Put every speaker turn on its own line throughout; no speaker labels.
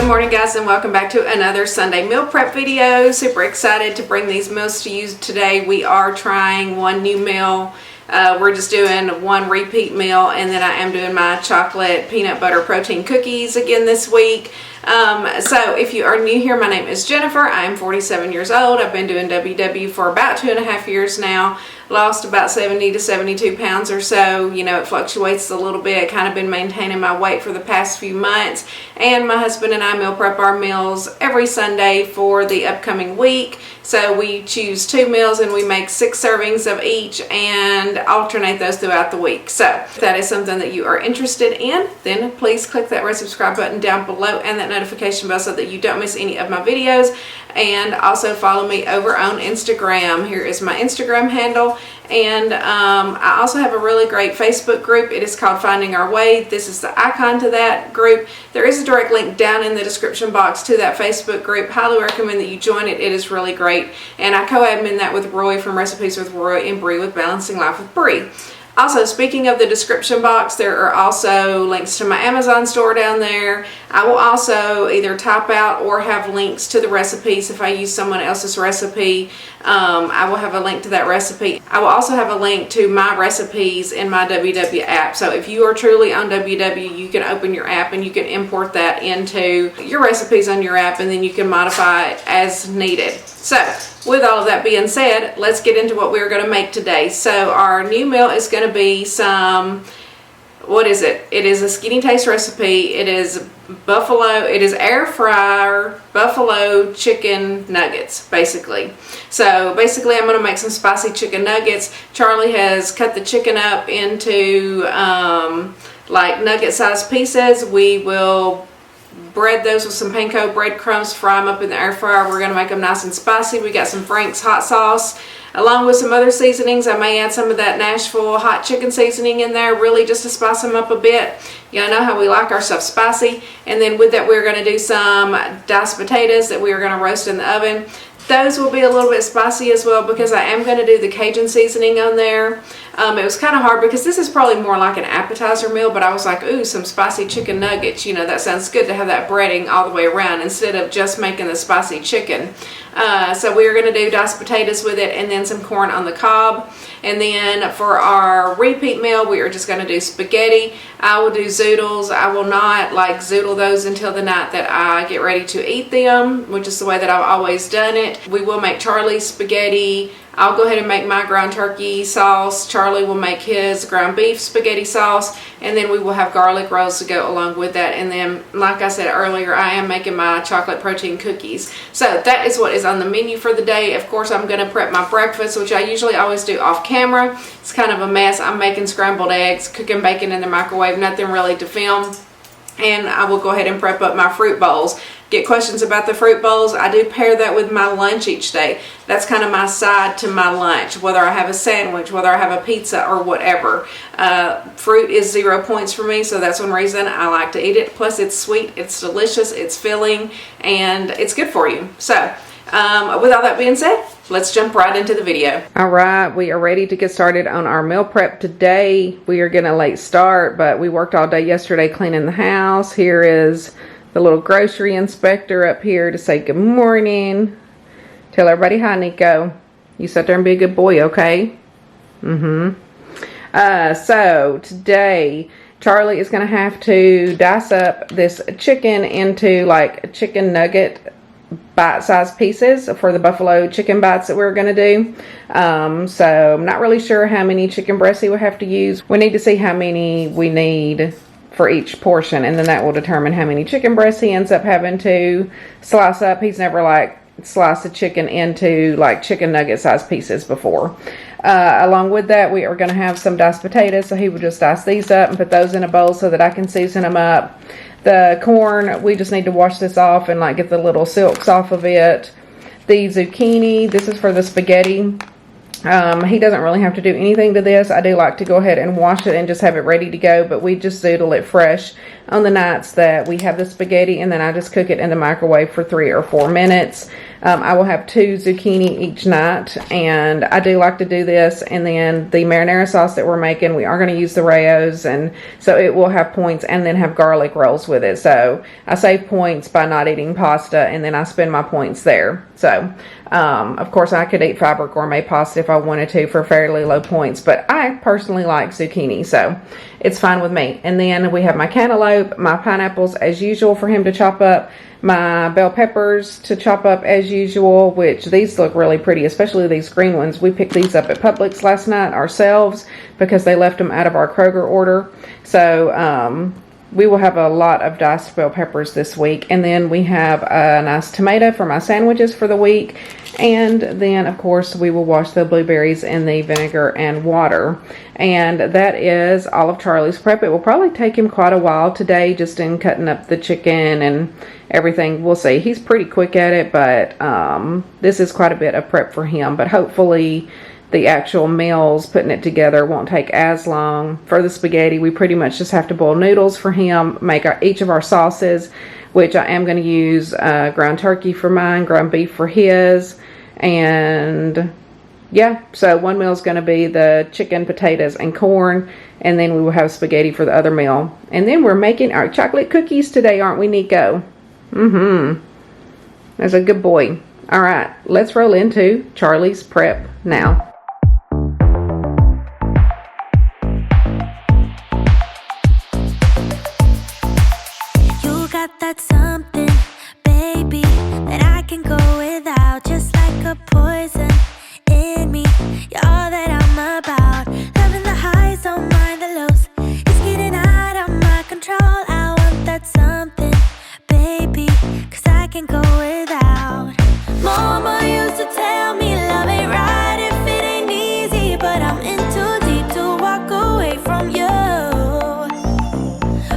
morning guys, and welcome back to another Sunday meal prep video. Super excited to bring these meals to you today. We are trying one new meal. We're just doing one repeat meal, and then I am doing my chocolate peanut butter protein cookies again this week. So if you are new here, my name is Jennifer. I am 47 years old. I've been doing WW for about 2.5 years now. Lost about 70 to 72 pounds or so. You know, it fluctuates a little bit. Kind of been maintaining my weight for the past few months. And my husband and I meal prep our meals every Sunday for the upcoming week. So we choose 2 meals and we make 6 servings of each and alternate those throughout the week. So if that is something that you are interested in, then please click that red subscribe button down below and that notification bell so that you don't miss any of my videos. And also follow me over on Instagram. Here is my Instagram handle. And I also have a really great Facebook group. It is called Finding Our Way. This is the icon to that group. There is a direct link down in the description box to that Facebook group. Highly recommend that you join it. It is really great. And I co-admin that with Roy from Recipes with Roy and Bree with Balancing Life with Bree. Also, speaking of the description box, there are also links to my Amazon store down there. I will also either type out or have links to the recipes. If I use someone else's recipe, I will have a link to that recipe. I will also have a link to my recipes in my WW app. So if you are truly on WW, you can open your app and you can import that into your recipes on your app, and then you can modify it as needed. So with all of that being said, let's get into what we're going to make today. So our new meal is going to be some, what is it? It is a Skinnytaste recipe. It is air fryer buffalo chicken nuggets, basically. So basically I'm going to make some spicy chicken nuggets. Charlie has cut the chicken up into like nugget sized pieces. We will bread those with some panko breadcrumbs, fry them up in the air fryer. We're going to make them nice and spicy. We got some Frank's hot sauce along with some other seasonings. I may add some of that Nashville hot chicken seasoning in there, really just to spice them up a bit. Y'all know how we like our stuff spicy. And then with that, we're going to do some diced potatoes that we are going to roast in the oven. Those will be a little bit spicy as well because I am going to do the Cajun seasoning on there. It was kind of hard because this is probably more like an appetizer meal, but I was like, ooh, some spicy chicken nuggets. You know, that sounds good to have that breading all the way around instead of just making the spicy chicken. So we are going to do diced potatoes with it and then some corn on the cob. And then for our repeat meal, we are just going to do spaghetti. I will do zoodles. I will not like zoodle those until the night that I get ready to eat them, which is the way that I've always done it. We will make Charlie's spaghetti. I'll go ahead and make my ground turkey sauce. Charlie will make his ground beef spaghetti sauce, and then we will have garlic rolls to go along with that. And then, like I said earlier, I am making my chocolate protein cookies. So that is what is on the menu for the day. Of course, I'm going to prep my breakfast, which I usually always do off camera. It's kind of a mess. I'm making scrambled eggs, cooking bacon in the microwave, nothing really to film. And I will go ahead and prep up my fruit bowls. Get questions about the fruit bowls. I do pair that with my lunch each day. That's kind of my side to my lunch, whether I have a sandwich, whether I have a pizza or whatever. Fruit is 0 points for me, so that's one reason I like to eat it. Plus it's sweet, it's delicious, it's filling, and it's good for you. So with all that being said, let's jump right into the video. All right, we are ready to get started on our meal prep today. We are getting a late start, but we worked all day yesterday cleaning the house. Here is the little grocery inspector up here to say good morning. Tell everybody hi, Nico. You sit there and be a good boy, okay? So today, Charlie is going to have to dice up this chicken into like chicken nugget bite-sized pieces for the buffalo chicken bites that we're going to do. So I'm not really sure how many chicken breasts he will have to use. We need to see how many we need for each portion, and then that will determine how many chicken breasts he ends up having to slice up. He's never like sliced a chicken into like chicken nugget sized pieces before. Along with that, we are going to have some diced potatoes, so he will just dice these up and put those in a bowl so that I can season them up. The corn, we just need to wash this off and like get the little silks off of it. The zucchini, this is for the spaghetti. He doesn't really have to do anything to this. I do like to go ahead and wash it and just have it ready to go, but we just zoodle it fresh on the nights that we have the spaghetti, and then I just cook it in the microwave for 3 or 4 minutes. I will have 2 zucchini each night, and I do like to do this. And then the marinara sauce that we're making, we are going to use the Rayos, and so it will have points and then have garlic rolls with it. So I save points by not eating pasta, and then I spend my points there. So of course I could eat Fiber Gourmet pasta if I wanted to for fairly low points, but I personally like zucchini, so it's fine with me. And then we have my cantaloupe, my pineapples as usual for him to chop up, my bell peppers to chop up as usual, which these look really pretty, especially these green ones. We picked these up at Publix last night ourselves because they left them out of our Kroger order. So we will have a lot of diced bell peppers this week. And then we have a nice tomato for my sandwiches for the week. And then, of course, we will wash the blueberries in the vinegar and water. And that is all of Charlie's prep. It will probably take him quite a while today, just in cutting up the chicken and everything. We'll see. He's pretty quick at it, but this is quite a bit of prep for him. But hopefully the actual meals, putting it together, won't take as long. For the spaghetti, we pretty much just have to boil noodles for him, make each of our sauces, which I am going to use ground turkey for mine, ground beef for his, and yeah, so one meal is going to be the chicken, potatoes, and corn, and then we will have spaghetti for the other meal. And then we're making our chocolate cookies today, aren't we, Nico? That's a good boy. All right, let's roll into Charlie's prep now.
That's something, baby, that I can go without, just like a poison in me. You're all that I'm about, loving the highs, don't mind the lows. It's getting out of my control. I want that something, baby, 'cause I can go without. Mama used to tell me love ain't right if it ain't easy, but I'm in too deep to walk away from you.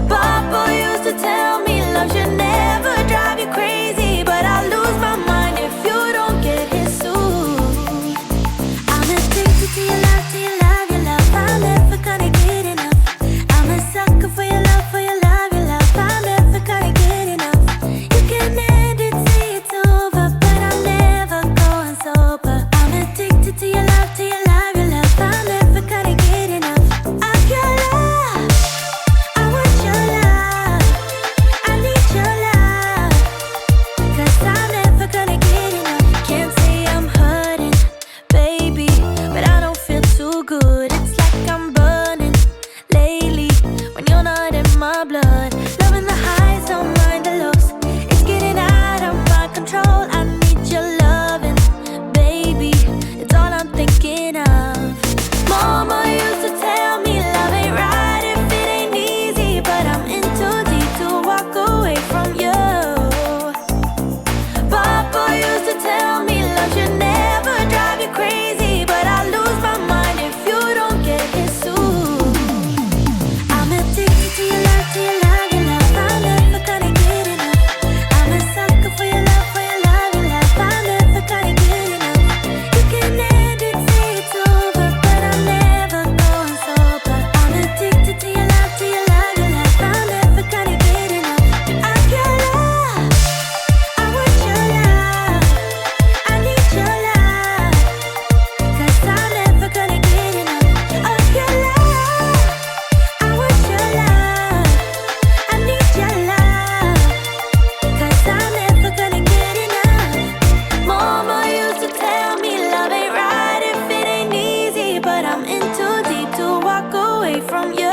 Papa used to tell me love should never drive you crazy, but I lose my mind if you don't get his suit. I'm addicted to your love, to your love, your love. I'm never gonna get enough. I'm a sucker for your love, for your love, your love. I'm never gonna get enough. You can end it, say it's over, but I'm never going sober. I'm addicted to your love, to your love, your love. I'm never gonna get enough of your love. I want your love. I need your love, 'cause I'm never gonna get enough. Can't say I'm hurting, baby, but I don't feel too good. It's like I'm burning lately when you're not in my blood. Loving the highs, don't mind the lows. It's getting out of my control. I need your loving, baby. It's all I'm thinking of. Mama used to tell me love ain't right if it ain't easy, but I'm in too deep to walk away from you. Papa used to tell me love should never drive you crazy, but I lose my mind if you don't get his suit. I'm addicted to your love, to your love, your love. I'm never gonna get enough. I'm a sucker for your love, for your love, your love. I'm never gonna get enough. You can end it, say it's over, but I'm never going sober. I'm addicted to your love, to your love, your love. I'm never gonna get enough of your love. I want your love. I need your love, 'cause I'm never gonna get enough of your love. I want your love. I need your love, 'cause I'm never gonna get enough. Mama used to tell me love ain't right if it ain't easy, but I'm in too deep to walk away from you.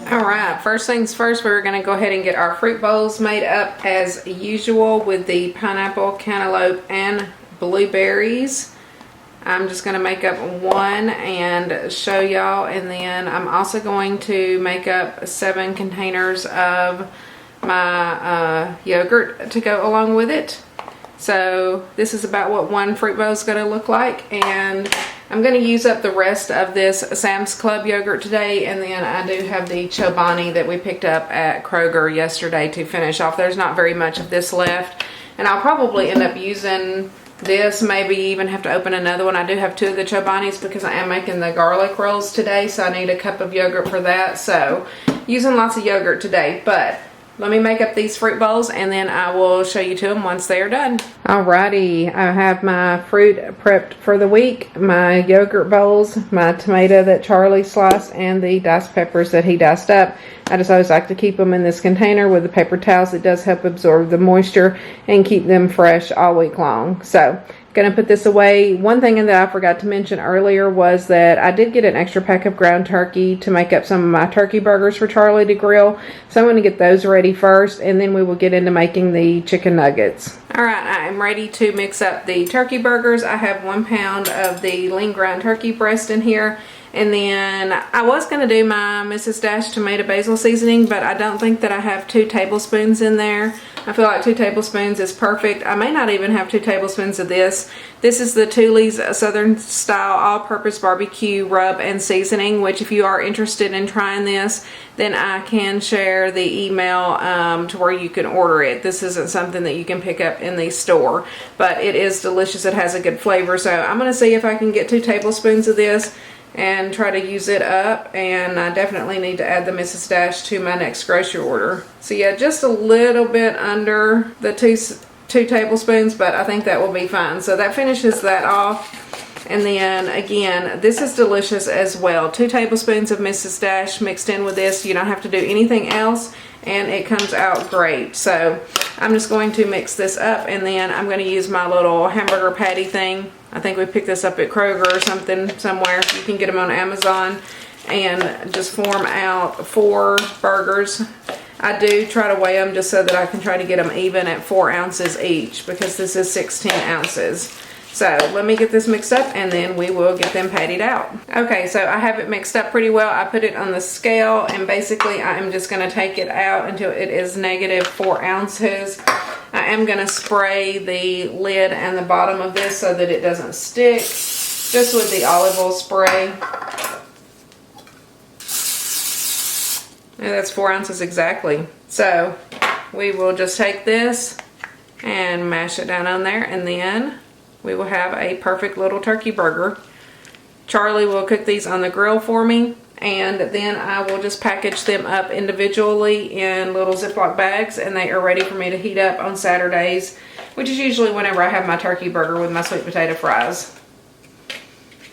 All right, first things first, we're going to go ahead and get our fruit bowls made up as usual with the pineapple, cantaloupe, and blueberries. I'm just going to make up one and show y'all, and then I'm also going to make up 7 containers of my yogurt to go along with it. So this is about what one fruit bowl is going to look like, and I'm going to use up the rest of this Sam's Club yogurt today, and then I do have the Chobani that we picked up at Kroger yesterday to finish off. There's not very much of this left, and I'll probably end up using this, maybe even have to open another one. I do have 2 of the Chobanis because I am making the garlic rolls today, so I need a cup of yogurt for that. So using lots of yogurt today, but let me make up these fruit bowls and then I will show you to them once they are done. Alrighty, I have my fruit prepped for the week. My yogurt bowls, my tomato that Charlie sliced, and the diced peppers that he diced up. I just always like to keep them in this container with the paper towels. It does help absorb the moisture and keep them fresh all week long. So, gonna put this away. One thing that I forgot to mention earlier was that I did get an extra pack of ground turkey to make up some of my turkey burgers for Charlie to grill. So I'm gonna get those ready first, and then we will get into making the chicken nuggets. Alright, I am ready to mix up the turkey burgers. I have 1 pound of the lean ground turkey breast in here. And then I was going to do my Mrs. Dash tomato basil seasoning, but I don't think that I have 2 tablespoons in there. I feel like 2 tablespoons is perfect. I may not even have 2 tablespoons of this. This is the Thule's Southern Style All-Purpose Barbecue Rub and Seasoning, which if you are interested in trying this, then I can share the email to where you can order it. This isn't something that you can pick up in the store, but it is delicious. It has a good flavor. So I'm going to see if I can get 2 tablespoons of this and try to use it up, and I definitely need to add the Mrs. Dash to my next grocery order. So yeah, just a little bit under the two tablespoons, but I think that will be fine. So that finishes that off. And then again, this is delicious as well. 2 tablespoons of Mrs. Dash mixed in with this. You don't have to do anything else, and it comes out great. So I'm just going to mix this up, and then I'm going to use my little hamburger patty thing. I think we picked this up at Kroger or something somewhere. You can get them on Amazon, and just form out 4 burgers. I do try to weigh them just so that I can try to get them even at 4 ounces each, because this is 16 ounces. So let me get this mixed up, and then we will get them pattied out. Okay, so I have it mixed up pretty well. I put it on the scale, and basically I am just going to take it out until it is negative 4 ounces. I am going to spray the lid and the bottom of this so that it doesn't stick, just with the olive oil spray. And that's 4 ounces exactly. So we will just take this and mash it down on there, and then we will have a perfect little turkey burger. Charlie will cook these on the grill for me, and then I will just package them up individually in little Ziploc bags, and they are ready for me to heat up on Saturdays, which is usually whenever I have my turkey burger with my sweet potato fries.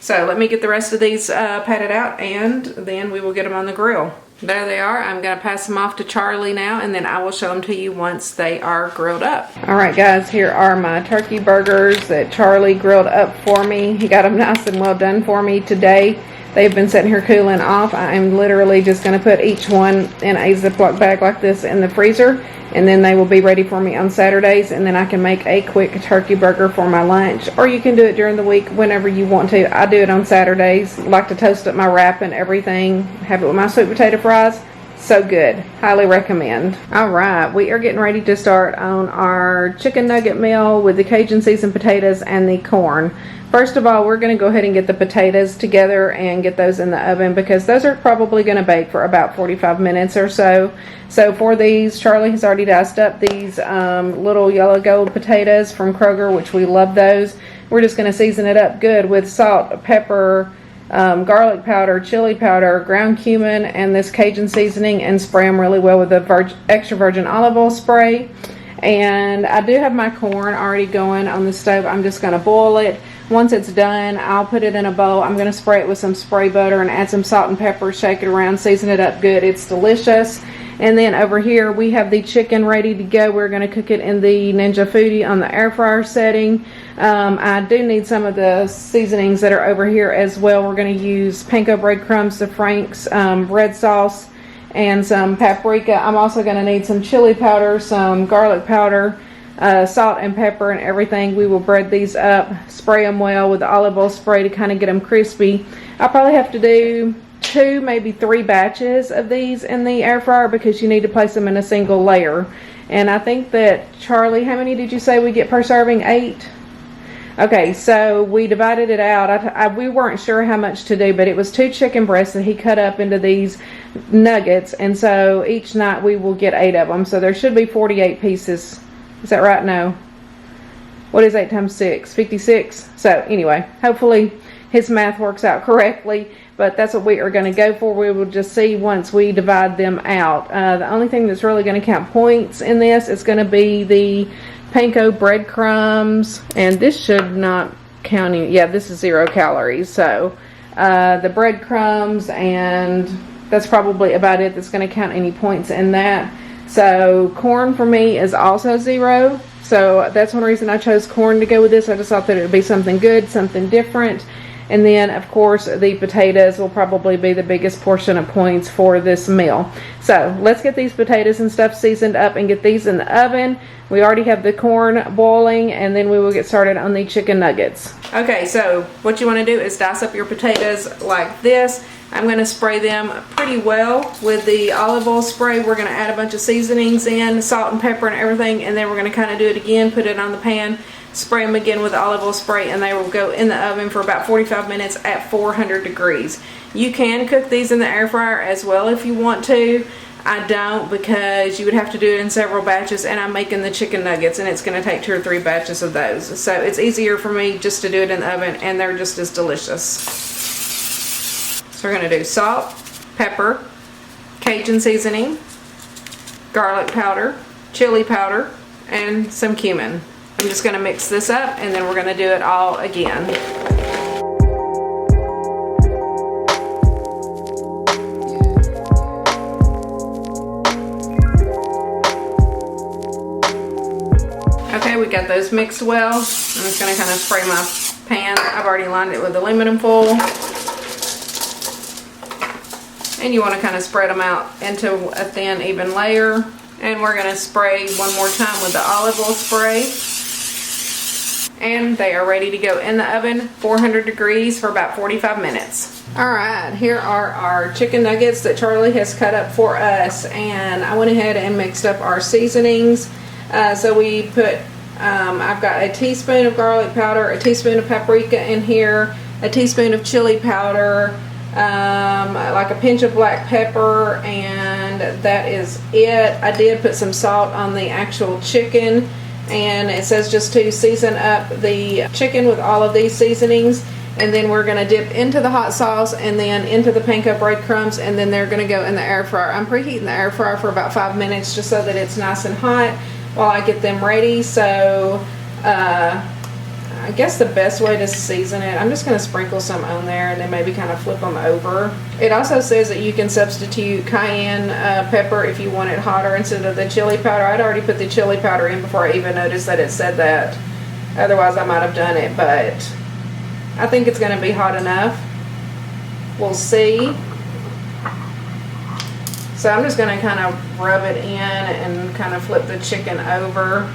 So let me get the rest of these patted out, and then we will get them on the grill. There they are. I'm going to pass them off to Charlie now, and then I will show them to you once they are grilled up. Alright guys, here are my turkey burgers that Charlie grilled up for me. He got them nice and well done for me today. They've been sitting here cooling off. I am literally just going to put each one in a Ziploc bag like this in the freezer, and then they will be ready for me on Saturdays, and then I can make a quick turkey burger for my lunch, or you can do it during the week whenever you want to. I do it on Saturdays. I like to toast up my wrap and everything, have it with my sweet potato fries. So good. Highly recommend. Alright, we are getting ready to start on our chicken nugget meal with the Cajun seasoned potatoes and the corn. First of all, we're going to go ahead and get the potatoes together and get those in the oven, because those are probably going to bake for about 45 minutes or so. So for these, Charlie has already diced up these little yellow gold potatoes from Kroger, which we love those. We're just going to season it up good with salt, pepper, garlic powder, chili powder, ground cumin, and this Cajun seasoning, and spray them really well with the extra virgin olive oil spray. And I do have my corn already going on the stove. I'm just going to boil it. Once it's done, I'll put it in a bowl. I'm going to spray it with some spray butter and add some salt and pepper, shake it around, season it up good. It's delicious. And then over here we have the chicken ready to go. We're going to cook it in the Ninja Foodie on the air fryer setting. I do need some of the seasonings that are over here as well. We're going to use panko breadcrumbs, the Frank's red sauce, and some paprika. I'm also going to need some chili powder, some garlic powder, salt and pepper and everything. We will bread these up, spray them well with the olive oil spray to kind of get them crispy. I'll probably have to do 2, maybe 3 batches of these in the air fryer, because you need to place them in a single layer. And I think that, Charlie, how many did you say we get per serving? 8? Okay, so we divided it out. We weren't sure how much to do, but it was 2 chicken breasts that he cut up into these nuggets, and so each night we will get 8 of them. So there should be 48 pieces. Is that right? No. What is 8 times 6? 56. So anyway, hopefully his math works out correctly. but that's what we are going to go for. We will just see once we divide them out. The only thing that's really going to count points in this is going to be the panko breadcrumbs, and this should not count any. Yeah, this is 0 calories. So the breadcrumbs, and that's probably about it that's going to count any points in that. So corn for me is also 0. So that's one reason I chose corn to go with this. I just thought that it would be something good, something different. And then, of course, the potatoes will probably be the biggest portion of points for this meal. So let's get these potatoes and stuff seasoned up and get these in the oven. We already have the corn boiling, and then we will get started on the chicken nuggets. Okay, so what you want to do is dice up your potatoes like this. I'm going to spray them pretty well with the olive oil spray. We're going to add a bunch of seasonings in, salt and pepper and everything, and then we're going to kind of do it again, put it on the pan, spray them again with the olive oil spray, and they will go in the oven for about 45 minutes at 400 degrees. You can cook these in the air fryer as well if you want to. I don't, because you would have to do it in several batches, and I'm making the chicken nuggets, and it's going to take 2 or 3 batches of those. So it's easier for me just to do it in the oven, and they're just as delicious. So we're going to do salt, pepper, Cajun seasoning, garlic powder, chili powder, and some cumin. I'm just going to mix this up, and then we're going to do it all again. Okay, we got those mixed well. I'm just going to kind of spray my pan. I've already lined it with aluminum foil. And you want to kind of spread them out into a thin, even layer. And we're going to spray one more time with the olive oil spray. And they are ready to go in the oven, 400 degrees for about 45 minutes. Alright, here are our chicken nuggets that Charlie has cut up for us. And I went ahead and mixed up our seasonings. So we put, I've got a teaspoon of garlic powder, a teaspoon of paprika in here, a teaspoon of chili powder, like a pinch of black pepper, and that is it. I did put some salt on the actual chicken, and it says just to season up the chicken with all of these seasonings, and then we're going to dip into the hot sauce and then into the panko breadcrumbs, and then they're going to go in the air fryer. I'm preheating the air fryer for about 5 minutes just so that it's nice and hot while I get them ready. So I guess the best way to season it, I'm just going to sprinkle some on there and then maybe kind of flip them over. It also says that you can substitute cayenne pepper if you want it hotter instead of the chili powder. I'd already put the chili powder in before I even noticed that it said that. Otherwise I might have done it, but I think it's going to be hot enough. We'll see. So I'm just going to kind of rub it in and kind of flip the chicken over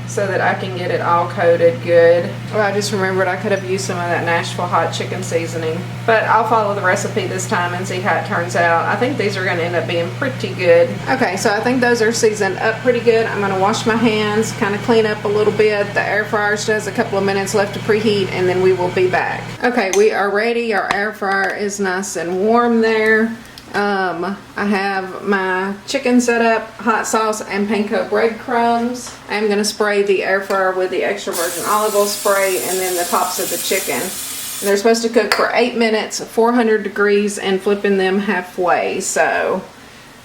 so that I can get it all coated good. Well, I just remembered I could have used some of that Nashville hot chicken seasoning. But I'll follow the recipe this time and see how it turns out. I think these are going to end up being pretty good. Okay, so I think those are seasoned up pretty good. I'm going to wash my hands, kind of clean up a little bit. The air fryer still has a couple of minutes left to preheat, and then we will be back. Okay, we are ready. Our air fryer is nice and warm there. I have my chicken set up, hot sauce, and panko breadcrumbs. I'm going to spray the air fryer with the extra virgin olive oil spray and then the tops of the chicken. And they're supposed to cook for 8 minutes, 400 degrees, and flipping them halfway. So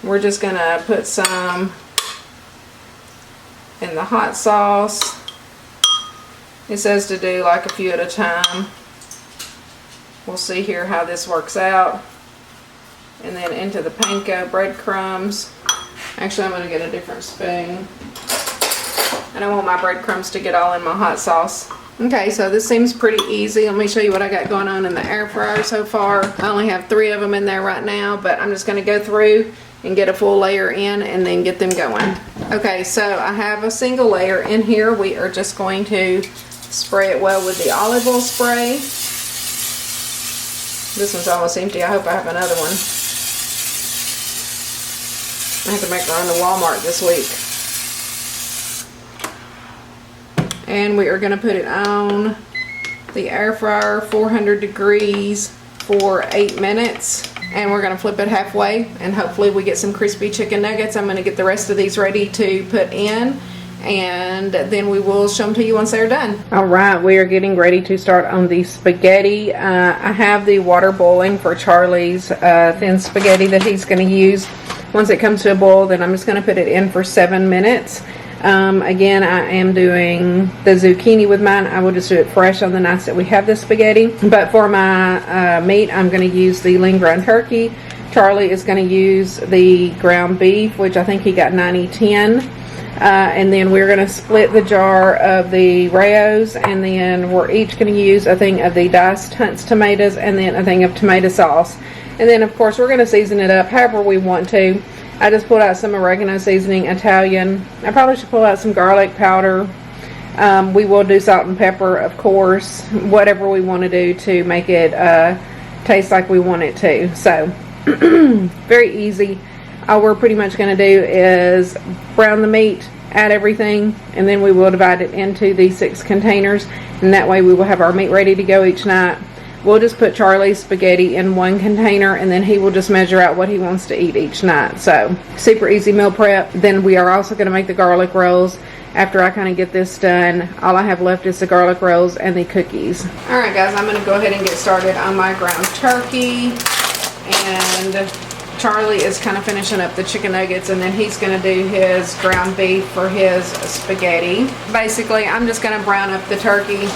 we're just going to put some in the hot sauce. It says to do like a few at a time. We'll see here how this works out. And then into the panko breadcrumbs. Actually, I'm going to get a different spoon. I don't want my breadcrumbs to get all in my hot sauce. Okay, so this seems pretty easy. Let me show you what I got going on in the air fryer so far. I only have 3 of them in there right now, but I'm just going to go through and get a full layer in and then get them going. Okay, so I have a single layer in here. We are just going to spray it well with the olive oil spray. This one's almost empty. I hope I have another one. I have to make a run to Walmart this week. And we are going to put it on the air fryer, 400 degrees for 8 minutes. And we're going to flip it halfway and hopefully we get some crispy chicken nuggets. I'm going to get the rest of these ready to put in. and then we will show them to you once they're done. All right, we are getting ready to start on the spaghetti. I have the water boiling for Charlie's thin spaghetti that he's going to use. Once it comes to a boil, then I'm just going to put it in for 7 minutes. Again, I am doing the zucchini with mine. I will just do it fresh on the nights that we have the spaghetti. But for my meat, I'm going to use the lean ground turkey. Charlie is going to use the ground beef, which I think he got 90-10. And then we're going to split the jar of the Rayos, and then we're each going to use a thing of the diced Hunt's tomatoes and then a thing of tomato sauce. And then, of course, we're going to season it up however we want to. I just pulled out some oregano seasoning, Italian. I probably should pull out some garlic powder. We will do salt and pepper, of course, whatever we want to do to make it taste like we want it to. So, very easy. All we're pretty much going to do is brown the meat, add everything, and then we will divide it into the 6 containers. And that way we will have our meat ready to go each night. We'll just put Charlie's spaghetti in one container, and then he will just measure out what he wants to eat each night. So, super easy meal prep. Then we are also going to make the garlic rolls. After I kind of get this done, all I have left is the garlic rolls and the cookies. Alright guys, I'm going to go ahead and get started on my ground turkey. And Charlie is kind of finishing up the chicken nuggets, and then he's going to do his ground beef for his spaghetti. Basically, I'm just going to brown up the turkey.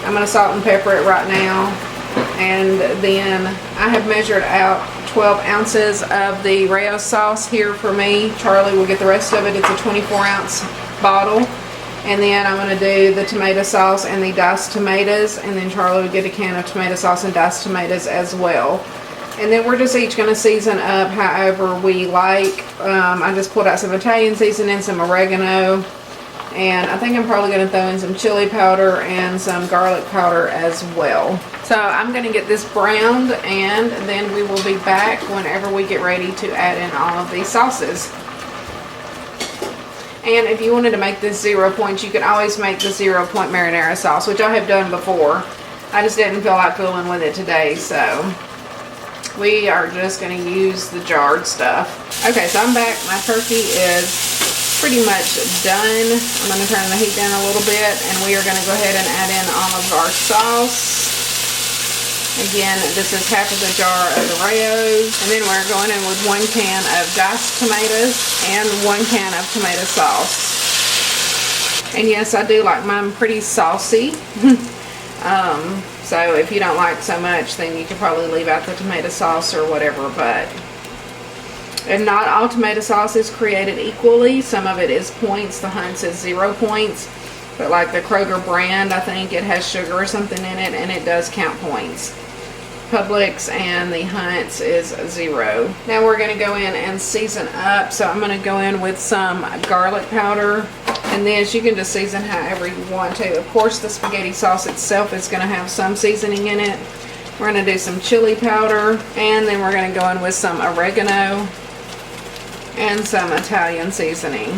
I'm going to salt and pepper it right now. And then I have measured out 12 ounces of the Rayo sauce here for me. Charlie will get the rest of it. It's a 24-ounce bottle. And then I'm going to do the tomato sauce and the diced tomatoes. And then Charlie will get a can of tomato sauce and diced tomatoes as well. And then we're just each going to season up however we like. I just pulled out some Italian seasoning, some oregano. And I think I'm probably going to throw in some chili powder and some garlic powder as well. So I'm going to get this browned, and then we will be back whenever we get ready to add in all of these sauces. And if you wanted to make this 0 points, you can always make the 0 point marinara sauce, which I have done before. I just didn't feel like fooling with it today, so we are just going to use the jarred stuff. Okay, so I'm back. My turkey is pretty much done. I'm going to turn the heat down a little bit, and we are going to go ahead and add in all of our sauce. Again, this is half of the jar of the Rayos, and then we're going in with 1 can of diced tomatoes and 1 can of tomato sauce. And yes, I do like mine pretty saucy. So if you don't like so much, then you could probably leave out the tomato sauce or whatever, but and not all tomato sauce is created equally. Some of it is points. The Hunt's is 0 points. But like the Kroger brand, I think it has sugar or something in it, and it does count points. Publix and the Hunt's is 0. Now we're going to go in and season up. So I'm going to go in with some garlic powder. And this you can just season however you want to. Of course, the spaghetti sauce itself is going to have some seasoning in it. We're going to do some chili powder. And then we're going to go in with some oregano and some Italian seasoning.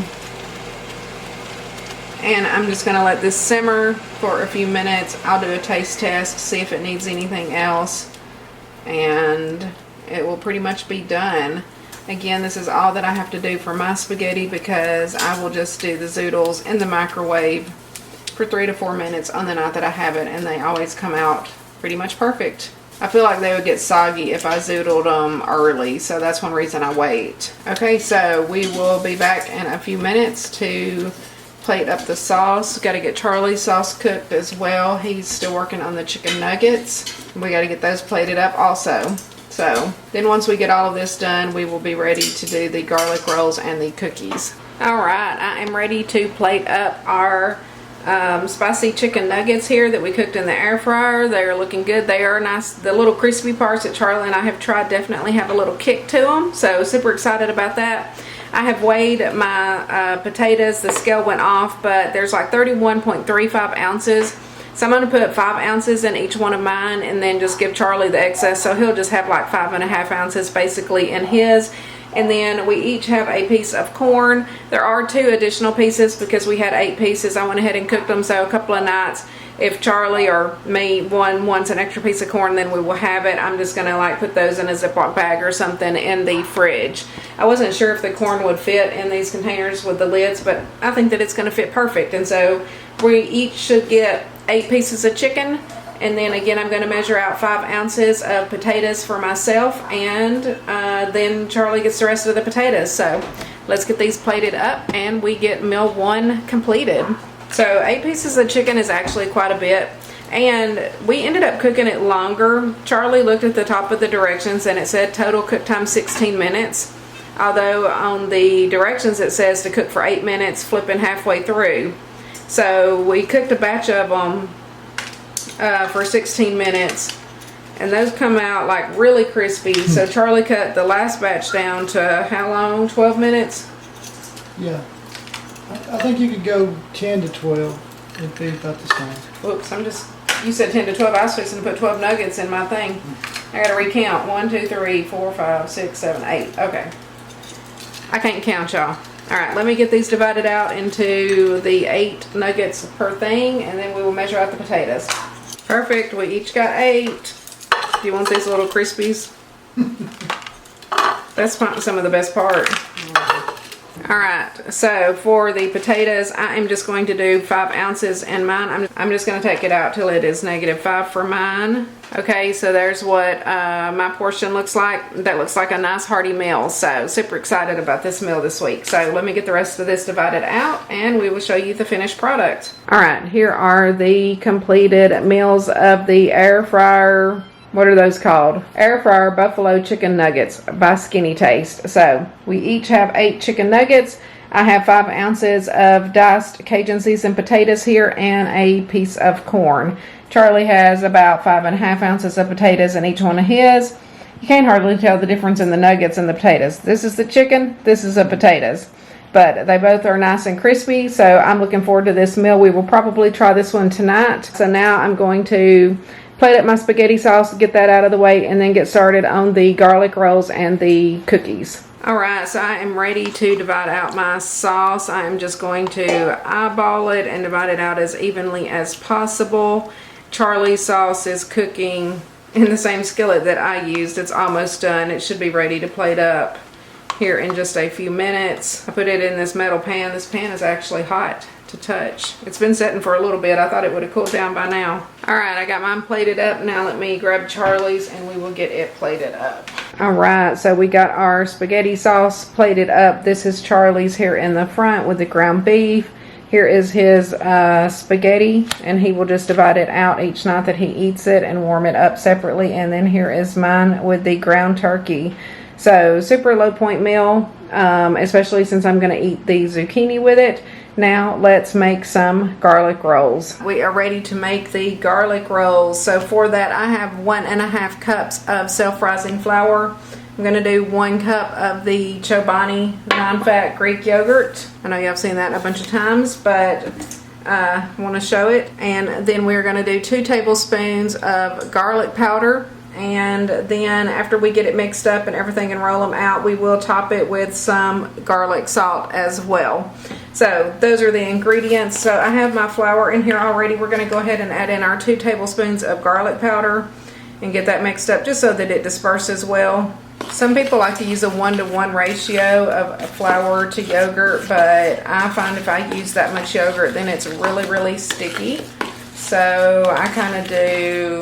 And I'm just going to let this simmer for a few minutes. I'll do a taste test, see if it needs anything else, and it will pretty much be done. Again, this is all that I have to do for my spaghetti, because I will just do the zoodles in the microwave for 3 to 4 minutes on the night that I have it, and they always come out pretty much perfect. I feel like they would get soggy if I zoodled them early, so that's one reason I wait. Okay, so we will be back in a few minutes to plate up the sauce. Got to get Charlie's sauce cooked as well. He's still working on the chicken nuggets. We got to get those plated up also. So then once we get all of this done, we will be ready to do the garlic rolls and the cookies. Alright, I am ready to plate up our spicy chicken nuggets here that we cooked in the air fryer. They are looking good. They are nice. The little crispy parts that Charlie and I have tried definitely have a little kick to them. So super excited about that. I have weighed my potatoes. The scale went off, but there's like 31.35 ounces. So I'm going to put 5 ounces in each one of mine, and then just give Charlie the excess. So he'll just have like 5.5 ounces basically in his. And then we each have a piece of corn. There are 2 additional pieces because we had 8 pieces. I went ahead and cooked them, so a couple of nights. If Charlie or me wants an extra piece of corn, then we will have it. I'm just gonna like put those in a Ziploc bag or something in the fridge. I wasn't sure if the corn would fit in these containers with the lids, but I think that it's gonna fit perfect. And so we each should get 8 pieces of chicken. And then again, I'm going to measure out 5 ounces of potatoes for myself, and then Charlie gets the rest of the potatoes. So let's get these plated up and we get meal 1 completed. So 8 pieces of chicken is actually quite a bit, and we ended up cooking it longer. Charlie looked at the top of the directions and it said total cook time 16 minutes. Although on the directions it says to cook for 8 minutes, flipping halfway through. So we cooked a batch of them for 16 minutes, and those come out like really crispy. So Charlie cut the last batch down to how long? 12 minutes?
Yeah. I think you could go 10 to 12. It'd be about the same.
Whoops, you said 10 to 12. I was fixing to put 12 nuggets in my thing. I gotta recount. 1, 2, 3, 4, 5, 6, 7, 8. Okay. I can't count, y'all. Alright, let me get these divided out into the 8 nuggets per thing, and then we will measure out the potatoes. Perfect, we each got 8. Do you want these little crispies? That's some of the best part. Alright, so for the potatoes, I am just going to do 5 ounces in mine. I'm just going to take it out till it is -5 for mine. Okay, so there's what my portion looks like. That looks like a nice hearty meal. So super excited about this meal this week. So let me get the rest of this divided out and we will show you the finished product. Alright, here are the completed meals of the air fryer. What are those called? Air fryer buffalo chicken nuggets by Skinnytaste. So we each have 8 chicken nuggets. I have 5 ounces of diced Cajun seasoned potatoes here and a piece of corn. Charlie has about 5.5 ounces of potatoes in each one of his. You can't hardly tell the difference in the nuggets and the potatoes. This is the chicken, this is the potatoes. But they both are nice and crispy, so I'm looking forward to this meal. We will probably try this one tonight. So now I'm going to plate up my spaghetti sauce, get that out of the way, and then get started on the garlic rolls and the cookies. Alright, so I am ready to divide out my sauce. I am just going to eyeball it and divide it out as evenly as possible. Charlie's sauce is cooking in the same skillet that I used. It's almost done. It should be ready to plate up here in just a few minutes. I put it in this metal pan. This pan is actually hot to touch. It's been setting for a little bit. I thought it would have cooled down by now. Alright, I got mine plated up. Now let me grab Charlie's and we will get it plated up. Alright, so we got our spaghetti sauce plated up. This is Charlie's here in the front with the ground beef. Here is his spaghetti, and he will just divide it out each night that he eats it and warm it up separately. And then here is mine with the ground turkey. So super low point meal, especially since I'm going to eat the zucchini with it. Now let's make some garlic rolls. We are ready to make the garlic rolls. So for that I have 1.5 cups of self-rising flour. I'm going to do 1 cup of the Chobani non-fat Greek yogurt. I know y'all have seen that a bunch of times, but I want to show it. And then we're going to do 2 tablespoons of garlic powder. And then after we get it mixed up and everything and roll them out, we will top it with some garlic salt as well. So those are the ingredients. So I have my flour in here already. We're going to go ahead and add in our 2 tablespoons of garlic powder and get that mixed up just so that it disperses well. Some people like to use a 1-to-1 ratio of flour to yogurt, but I find if I use that much yogurt, then it's really, really sticky. So I kind of do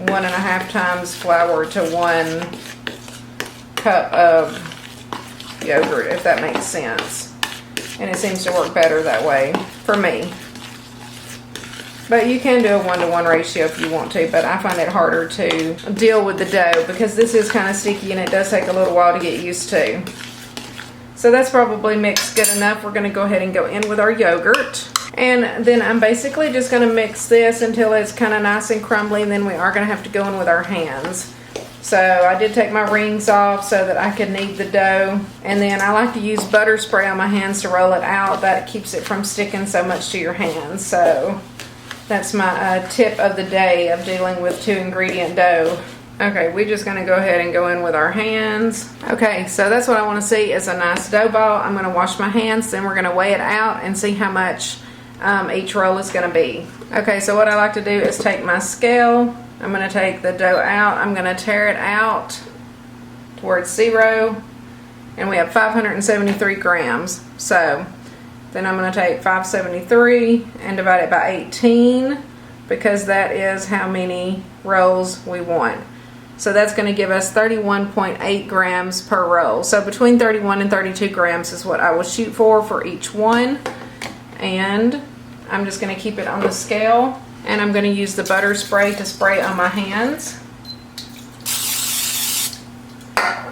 1.5 times flour to 1 cup of yogurt, if that makes sense. And it seems to work better that way for me. But you can do a 1-to-1 ratio if you want to, but I find it harder to deal with the dough because this is kind of sticky and it does take a little while to get used to. So that's probably mixed good enough. We're going to go ahead and go in with our yogurt. And then I'm basically just going to mix this until it's kind of nice and crumbly, and then we are going to have to go in with our hands. So I did take my rings off so that I could knead the dough. And then I like to use butter spray on my hands to roll it out. That keeps it from sticking so much to your hands. So that's my tip of the day of dealing with 2-ingredient dough. Okay, we're just gonna go ahead and go in with our hands. Okay, so that's what I wanna see is a nice dough ball. I'm gonna wash my hands, then we're gonna weigh it out and see how much each roll is gonna be. Okay, so what I like to do is take my scale. I'm gonna take the dough out. I'm gonna tear it out towards 0. And we have 573 grams. So then I'm gonna take 573 and divide it by 18 because that is how many rolls we want. So that's going to give us 31.8 grams per roll. So between 31 and 32 grams is what I will shoot for each one. And I'm just going to keep it on the scale. And I'm going to use the butter spray to spray on my hands.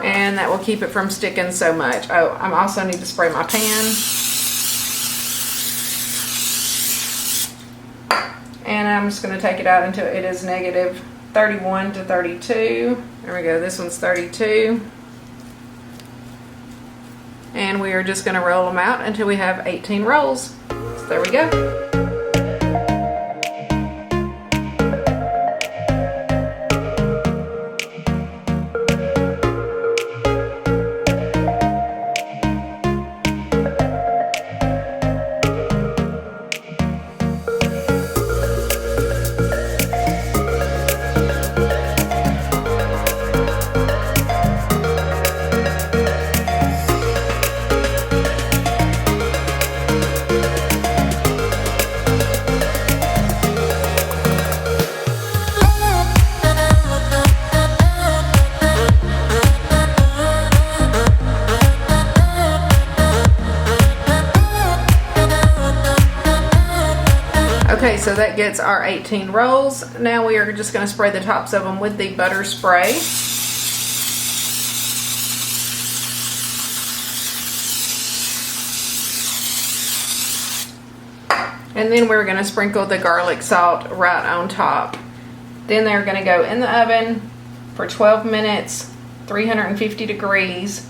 And that will keep it from sticking so much. Oh, I also need to spray my pan. And I'm just going to take it out until it is negative 31 to 32. There we go, this one's 32. And we are just going to roll them out until we have 18 rolls. So there we go. Okay, so that gets our 18 rolls. Now we are just going to spray the tops of them with the butter spray. And then we're going to sprinkle the garlic salt right on top. Then they're going to go in the oven for 12 minutes, 350 degrees.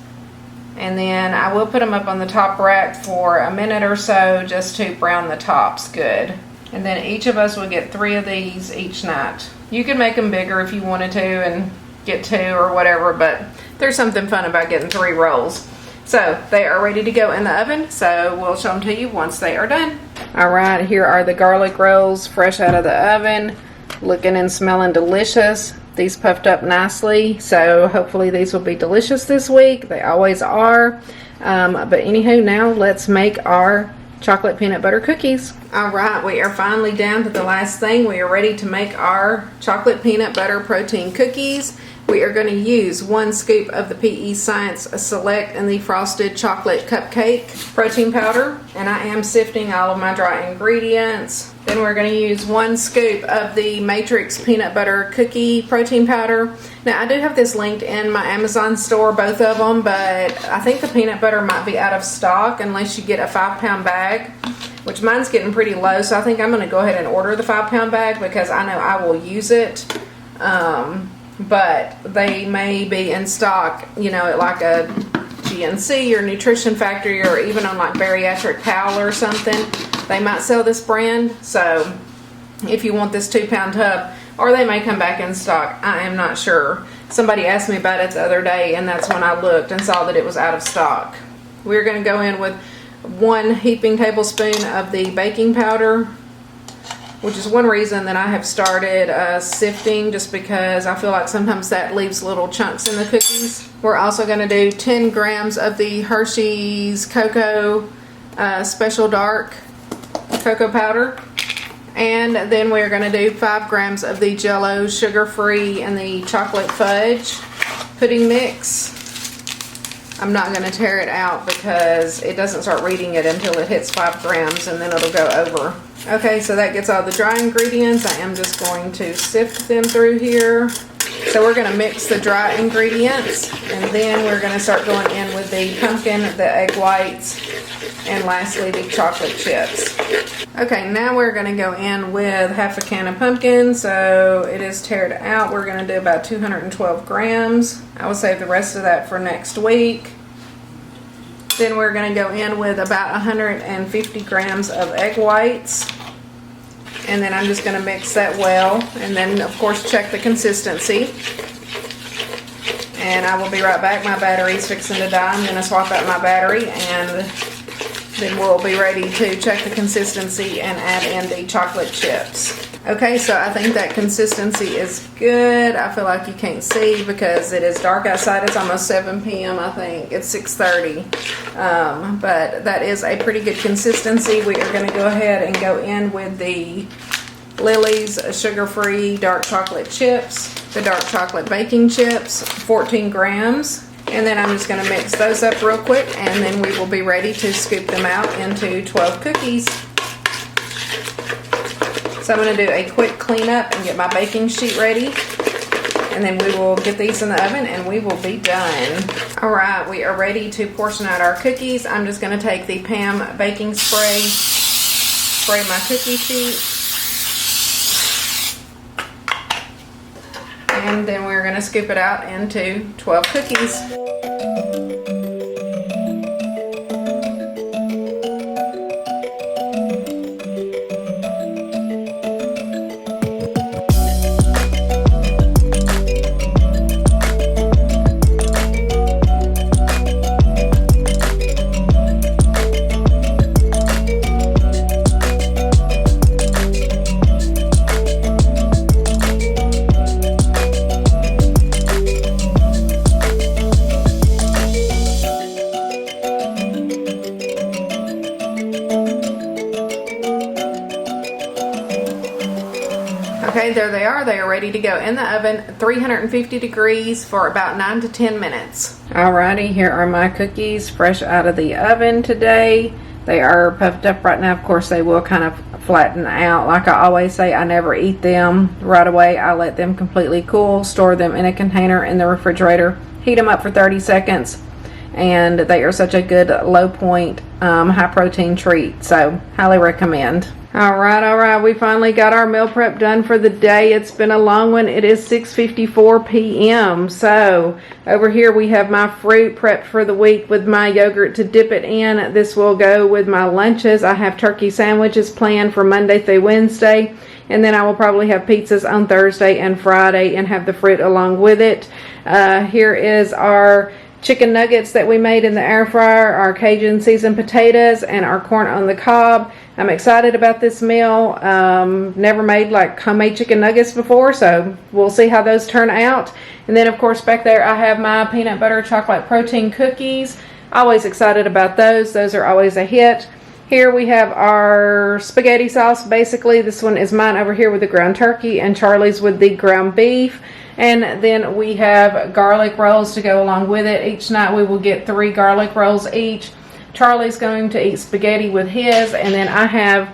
And then I will put them up on the top rack for a minute or so just to brown the tops good. And then each of us will get 3 of these each night. You can make them bigger if you wanted to and get 2 or whatever, but there's something fun about getting 3 rolls. So they are ready to go in the oven, so we'll show them to you once they are done. Alright, here are the garlic rolls fresh out of the oven, looking and smelling delicious. These puffed up nicely, so hopefully these will be delicious this week. They always are. But anywho, now let's make our chocolate peanut butter cookies. Alright, we are finally down to the last thing. We are ready to make our chocolate peanut butter protein cookies. We are going to use 1 scoop of the PE Science Select and the Frosted Chocolate Cupcake protein powder. And I am sifting all of my dry ingredients. Then we're going to use 1 scoop of the Matrix Peanut Butter Cookie protein powder. Now I do have this linked in my Amazon store, both of them, but I think the peanut butter might be out of stock unless you get a 5-pound bag, which mine's getting pretty low, so I think I'm going to go ahead and order the 5-pound bag because I know I will use it. But they may be in stock, you know, at like a GNC or Nutrition Factory or even on like Bariatric Pal or something. They might sell this brand, so if you want this 2-pound tub, or they may come back in stock, I am not sure. Somebody asked me about it the other day, and that's when I looked and saw that it was out of stock. We're going to go in with 1 heaping tablespoon of the baking powder, which is one reason that I have started sifting, just because I feel like sometimes that leaves little chunks in the cookies. We're also going to do 10 grams of the Hershey's Cocoa Special Dark cocoa powder. And then we're going to do 5 grams of the Jell-O sugar-free and the chocolate fudge pudding mix. I'm not going to tear it out because it doesn't start reading it until it hits 5 grams and then it'll go over. Okay, so that gets all the dry ingredients. I am just going to sift them through here. So we're going to mix the dry ingredients, and then we're going to start going in with the pumpkin, the egg whites, and lastly the chocolate chips. Okay, now we're going to go in with half a can of pumpkin. So it is teared out. We're going to do about 212 grams. I will save the rest of that for next week. Then we're going to go in with about 150 grams of egg whites. And then I'm just going to mix that well. And then, of course, check the consistency. And I will be right back. My battery's fixing to die. I'm gonna swap out my battery, and then we'll be ready to check the consistency and add in the chocolate chips. Okay, so I think that consistency is good. I feel like you can't see because it is dark outside. It's almost 7 p.m. I think. It's 6:30. But that is a pretty good consistency. We are going to go ahead and go in with the Lily's sugar-free dark chocolate chips, the dark chocolate baking chips, 14 grams. And then I'm just going to mix those up real quick, and then we will be ready to scoop them out into 12 cookies. So I'm going to do a quick cleanup and get my baking sheet ready, and then we will get these in the oven and we will be done. Alright, we are ready to portion out our cookies. I'm just going to take the Pam baking spray, spray my cookie sheet, and then we're going to scoop it out into 12 cookies. Okay, there they are. They are ready to go in the oven, 350 degrees for about 9 to 10 minutes. Alrighty, here are my cookies fresh out of the oven today. They are puffed up right now. Of course, they will kind of flatten out. Like I always say, I never eat them right away. I let them completely cool, store them in a container in the refrigerator, heat them up for 30 seconds, and they are such a good low point, high protein treat. So, highly recommend. Alright, we finally got our meal prep done for the day. It's been a long one. It is 6:54 p.m. So, over here we have my fruit prepped for the week with my yogurt to dip it in. This will go with my lunches. I have turkey sandwiches planned for Monday through Wednesday. And then I will probably have pizzas on Thursday and Friday and have the fruit along with it. Here is our chicken nuggets that we made in the air fryer, our Cajun seasoned potatoes, and our corn on the cob. I'm excited about this meal. Never made like homemade chicken nuggets before, so we'll see how those turn out. And then of course back there I have my peanut butter chocolate protein cookies. Always excited about those. Those are always a hit. Here we have our spaghetti sauce. Basically, this one is mine over here with the ground turkey, and Charlie's with the ground beef. And then we have garlic rolls to go along with it. Each night we will get 3 garlic rolls each. Charlie's going to eat spaghetti with his, and then I have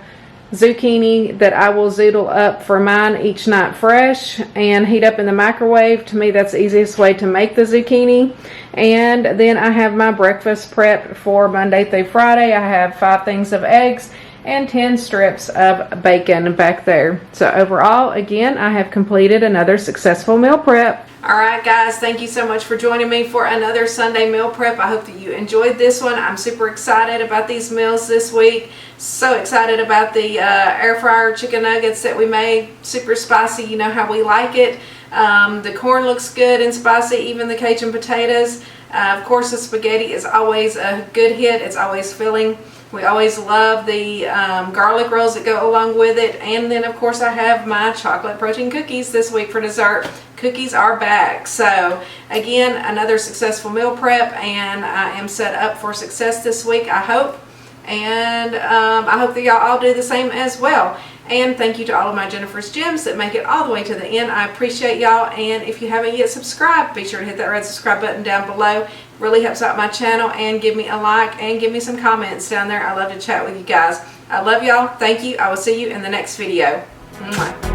zucchini that I will zoodle up for mine each night fresh and heat up in the microwave. To me, that's the easiest way to make the zucchini. And then I have my breakfast prepped for Monday through Friday. I have 5 things of eggs and 10 strips of bacon back there. So overall, again, I have completed another successful meal prep. Alright guys, thank you so much for joining me for another Sunday meal prep. I hope that you enjoyed this one. I'm super excited about these meals this week. So excited about the air fryer chicken nuggets that we made. Super spicy, you know how we like it. The corn looks good and spicy, even the Cajun potatoes. Of course, the spaghetti is always a good hit. It's always filling. We always love the garlic rolls that go along with it. And then, of course, I have my chocolate protein cookies this week for dessert. Cookies are back. So, again, another successful meal prep. And I am set up for success this week, I hope. And I hope that y'all all do the same as well. And thank you to all of my Jennifer's Gems that make it all the way to the end. I appreciate y'all. And if you haven't yet subscribed, be sure to hit that red subscribe button down below. It really helps out my channel. And give me a like and give me some comments down there. I love to chat with you guys. I love y'all. Thank you. I will see you in the next video. Mwah.